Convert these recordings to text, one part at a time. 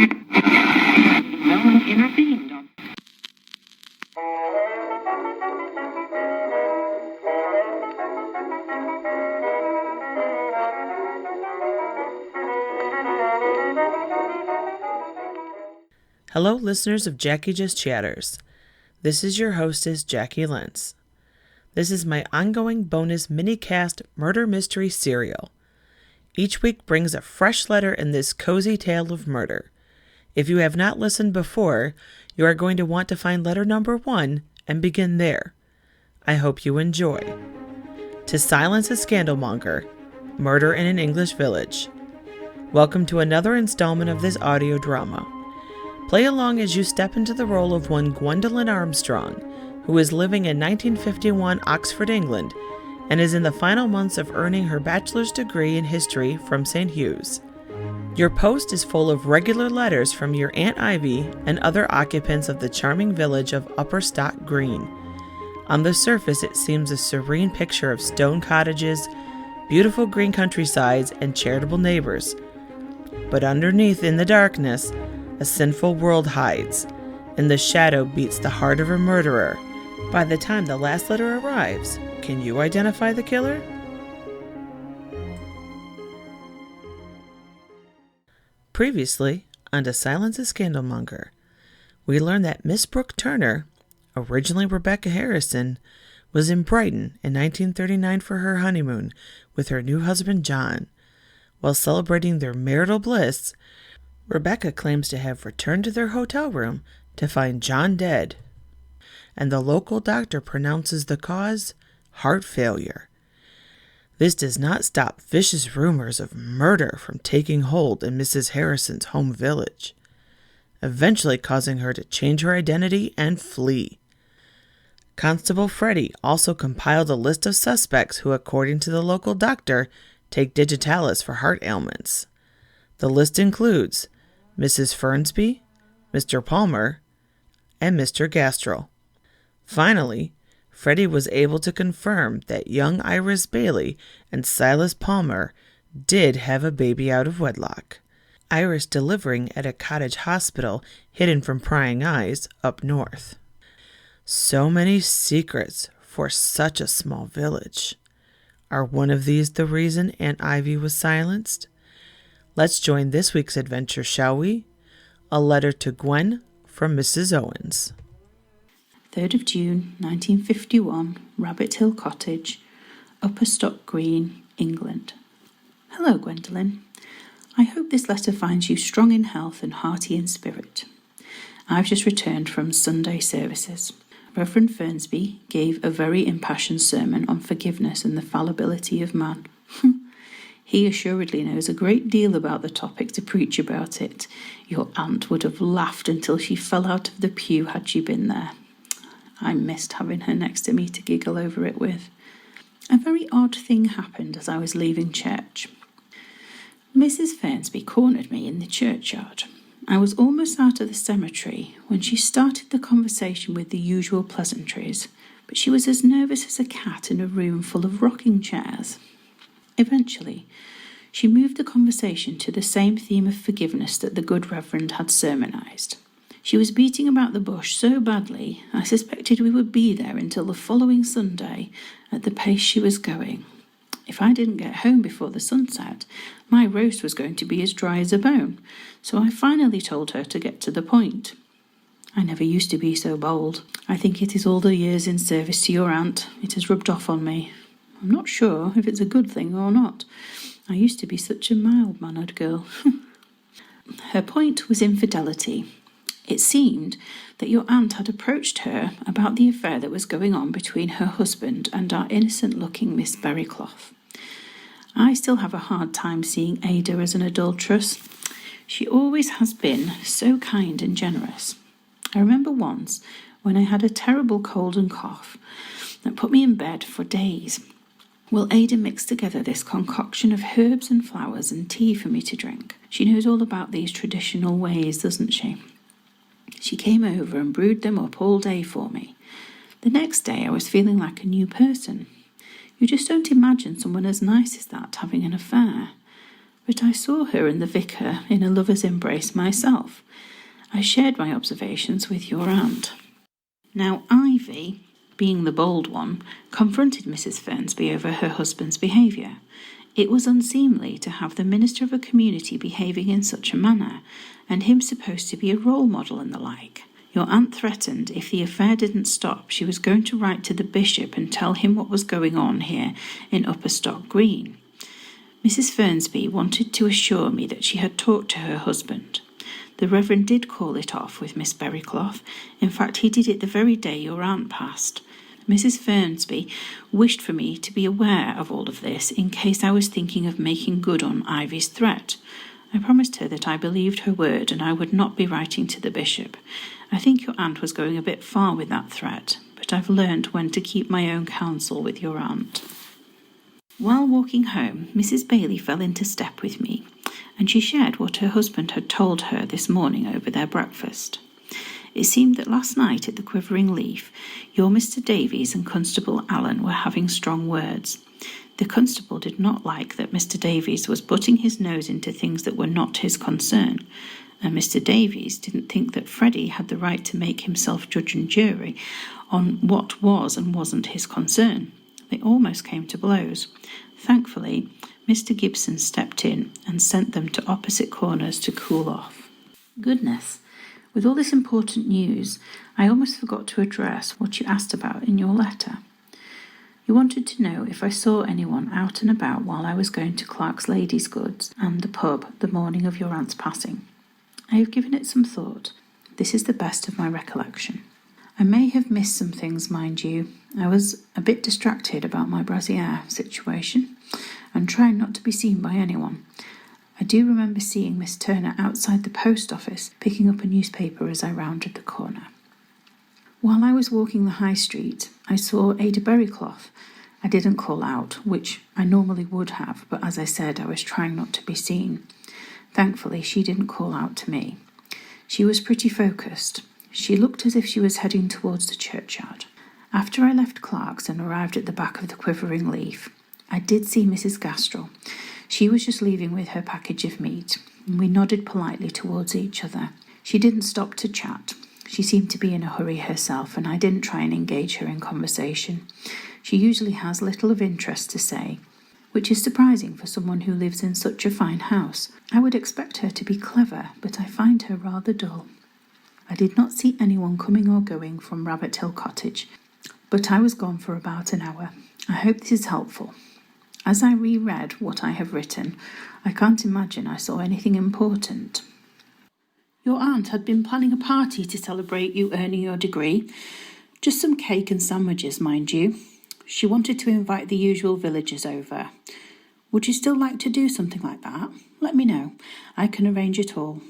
one intervened on. Hello, listeners of Jacqui Just Chatters. This is your hostess, Jacqui Lentz. This is my ongoing bonus mini-cast murder mystery serial. Each week brings a fresh letter in this cozy tale of murder. If you have not listened before, you are going to want to find letter number 1 and begin there. I hope you enjoy. To Silence a Scandalmonger, Murder in an English Village. Welcome to another installment of this audio drama. Play along as you step into the role of one Gwen Armstrong, who is living in 1951 Oxford, England, and is in the final months of earning her bachelor's degree in history from St. Hugh's. Your post is full of regular letters from your Aunt Ivy and other occupants of the charming village of Upper Stock Green. On the surface, it seems a serene picture of stone cottages, beautiful green countrysides, and charitable neighbors. But underneath, in the darkness, a sinful world hides, and the shadow beats the heart of a murderer. By the time the last letter arrives, can you identify the killer? Previously, on To Silence a Scandalmonger, we learned that Miss Brooke Turner, originally Rebecca Harrison, was in Brighton in 1939 for her honeymoon with her new husband John. While celebrating their marital bliss, Rebecca claims to have returned to their hotel room to find John dead, and the local doctor pronounces the cause heart failure. This does not stop vicious rumors of murder from taking hold in Mrs. Harrison's home village, eventually causing her to change her identity and flee. Constable Freddie also compiled a list of suspects who, according to the local doctor, take digitalis for heart ailments. The list includes Mrs. Fernsby, Mr. Palmer, and Mr. Gastrell. Finally, Freddie was able to confirm that young Iris Bailey and Silas Palmer did have a baby out of wedlock, Iris delivering at a cottage hospital hidden from prying eyes up north. So many secrets for such a small village. Are one of these the reason Aunt Ivy was silenced? Let's join this week's adventure, shall we? A letter to Gwen from Mrs. Owens. 3rd of June, 1951, Rabbit Hill Cottage, Upper Stock Green, England. Hello, Gwendolyn. I hope this letter finds you strong in health and hearty in spirit. I've just returned from Sunday services. Reverend Fernsby gave a very impassioned sermon on forgiveness and the fallibility of man. He assuredly knows a great deal about the topic to preach about it. Your aunt would have laughed until she fell out of the pew had she been there. I missed having her next to me to giggle over it with. A very odd thing happened as I was leaving church. Mrs. Fernsby cornered me in the churchyard. I was almost out of the cemetery when she started the conversation with the usual pleasantries, but she was as nervous as a cat in a room full of rocking chairs. Eventually, she moved the conversation to the same theme of forgiveness that the good Reverend had sermonized. She was beating about the bush so badly, I suspected we would be there until the following Sunday at the pace she was going. If I didn't get home before the sunset, my roast was going to be as dry as a bone, so I finally told her to get to the point. I never used to be so bold. I think it is all the years in service to your aunt. It has rubbed off on me. I'm not sure if it's a good thing or not. I used to be such a mild-mannered girl. Her point was infidelity. It seemed that your aunt had approached her about the affair that was going on between her husband and our innocent-looking Miss Berrycloth. I still have a hard time seeing Ada as an adulteress. She always has been so kind and generous. I remember once when I had a terrible cold and cough that put me in bed for days. Well, Ada mixed together this concoction of herbs and flowers and tea for me to drink. She knows all about these traditional ways, doesn't she? She came over and brewed them up all day for me. The next day I was feeling like a new person. You just don't imagine someone as nice as that having an affair. but I saw her and the vicar in a lover's embrace myself. I shared my observations with your aunt. Now, Ivy, being the bold one, confronted Mrs. Fernsby over her husband's behaviour. It was unseemly to have the minister of a community behaving in such a manner, and him supposed to be a role model and the like. Your aunt threatened if the affair didn't stop, she was going to write to the bishop and tell him what was going on here in Upper Stock Green. Mrs. Fernsby wanted to assure me that she had talked to her husband. The Reverend did call it off with Miss Berrycloth. In fact, he did it the very day your aunt passed. Mrs. Fernsby wished for me to be aware of all of this in case I was thinking of making good on Ivy's threat. I promised her that I believed her word and I would not be writing to the bishop. I think your aunt was going a bit far with that threat, but I've learned when to keep my own counsel with your aunt. While walking home, Mrs. Bailey fell into step with me, and she shared what her husband had told her this morning over their breakfast. It seemed that last night at the Quivering Leaf, your Mr. Davies and Constable Allen were having strong words. The constable did not like that Mr. Davies was putting his nose into things that were not his concern, and Mr. Davies didn't think that Freddie had the right to make himself judge and jury on what was and wasn't his concern. They almost came to blows. Thankfully, Mr. Gibson stepped in and sent them to opposite corners to cool off. Goodness, with all this important news, I almost forgot to address what you asked about in your letter. You wanted to know if I saw anyone out and about while I was going to Clark's Ladies' Goods and the pub the morning of your aunt's passing. I have given it some thought. This is the best of my recollection. I may have missed some things, mind you. I was a bit distracted about my brassiere situation and trying not to be seen by anyone. I do remember seeing Miss Turner outside the post office picking up a newspaper as I rounded the corner. While I was walking the high street, I saw Ada Berrycloth. I didn't call out, which I normally would have, but as I said, I was trying not to be seen. Thankfully, she didn't call out to me. She was pretty focused. She looked as if she was heading towards the churchyard. After I left Clark's and arrived at the back of the Quivering Leaf, I did see Mrs. Gastrell. She was just leaving with her package of meat, and we nodded politely towards each other. She didn't stop to chat. She seemed to be in a hurry herself, and I didn't try and engage her in conversation. She usually has little of interest to say, which is surprising for someone who lives in such a fine house. I would expect her to be clever, but I find her rather dull. I did not see anyone coming or going from Rabbit Hill Cottage, but I was gone for about an hour. I hope this is helpful. As I reread what I have written, I can't imagine I saw anything important. Your aunt had been planning a party to celebrate you earning your degree. Just some cake and sandwiches, mind you. She wanted to invite the usual villagers over. Would you still like to do something like that? Let me know. I can arrange it all.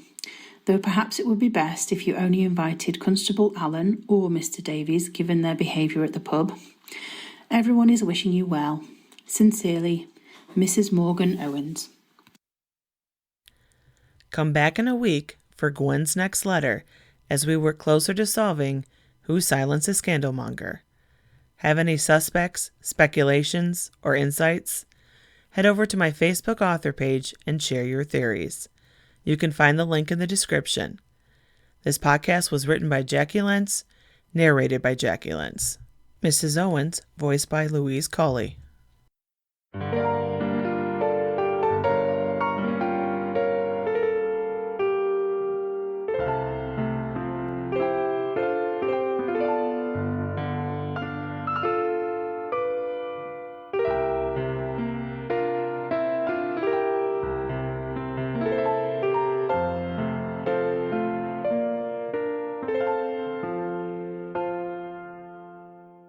Though perhaps it would be best if you only invited Constable Allen or Mr. Davies, given their behaviour at the pub. Everyone is wishing you well. Sincerely, Mrs. Morgan Owens. Come back in a week for Gwen's next letter as we work closer to solving who silenced the Scandalmonger. Have any suspects, speculations, or insights? Head over to my Facebook author page and share your theories. You can find the link in the description. This podcast was written by Jacqui Lentz, narrated by Jacqui Lentz. Mrs. Owens, voiced by Louise Colley.